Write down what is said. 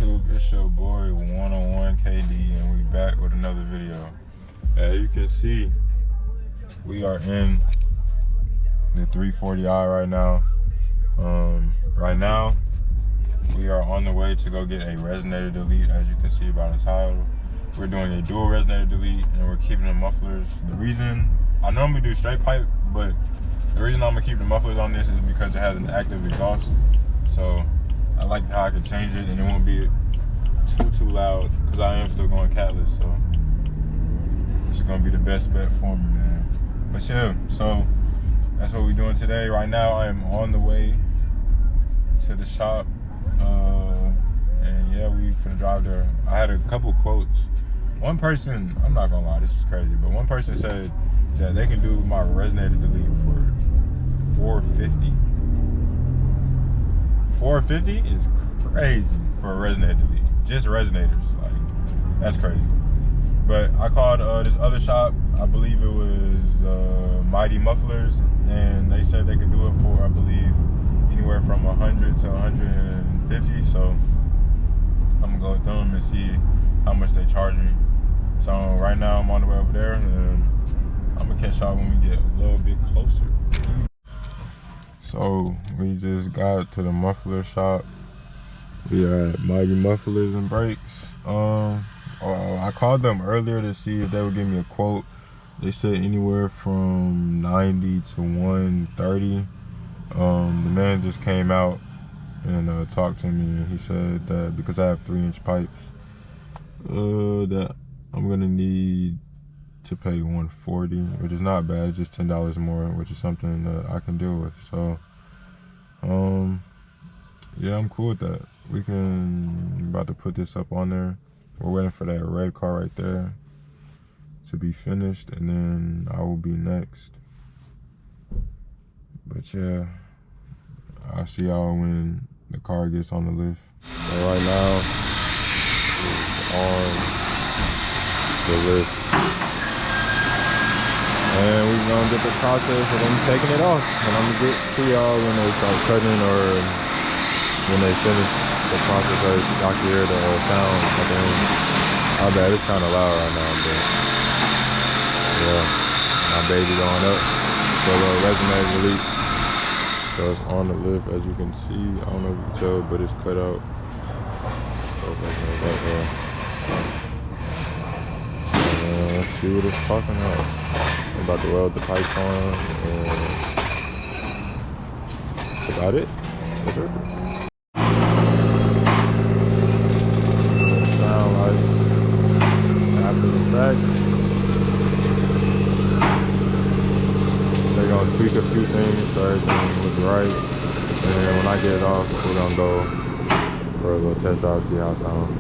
YouTube? It's your boy 101 KD, and we back with another video. As you can see, we are in the 340i right now. Right now, we are on the way to go get a resonator delete. As you can see by the title, we're doing a dual resonator delete, and we're keeping the mufflers. The reason I normally do straight pipe, but the reason I'm gonna keep the mufflers on this is because it has an active exhaust. So I like how I can change it and it won't be too loud, because I am still going catless. So this is gonna be the best bet for me, man. But yeah, so that's what we're doing today. Right now I am on the way to the shop, and yeah, we finna drive there. I had a couple quotes. One person, I'm not gonna lie, this is crazy, but one person said that they can do my resonator delete for $450. $450 is crazy for a resonator delete. Just resonators, like, that's crazy. But I called this other shop, I believe it was Mighty Mufflers, and they said they could do it for, I believe, anywhere from 100 to 150. So I'm gonna go with them and see how much they charge me. So right now I'm on the way over there, and I'm gonna catch y'all when we get a little bit closer. So we just got to the muffler shop. We are at Mighty Mufflers and Brakes. I called them earlier to see if they would give me a quote. They said anywhere from 90 to 130. The man just came out and talked to me, and he said that because I have 3-inch pipes, that I'm gonna need to pay 140, which is not bad. It's just $10 more, which is something that I can deal with. So yeah, I'm cool with that. About to put this up on there. We're waiting for that red car right there to be finished, and then I will be next. But yeah, I'll see y'all when the car gets on the lift. So right now it's on the lift, and we're gonna get the process of them taking it off, and I'm gonna get to y'all when they start cutting or when they finish the process. Y'all can hear the sound. I bet it's kind of loud right now, but yeah, my baby going up for the resonator delete. So it's on the lift, as you can see. I don't know if you can tell, but it's cut out. So let's see what it's talking about. I'm about to weld the pipes on, and that's about it. That's it. Sound like after the fact, they're gonna tweak a few things so everything looks right, and then when I get it off, we're gonna go for a little test drive, see how it sounds.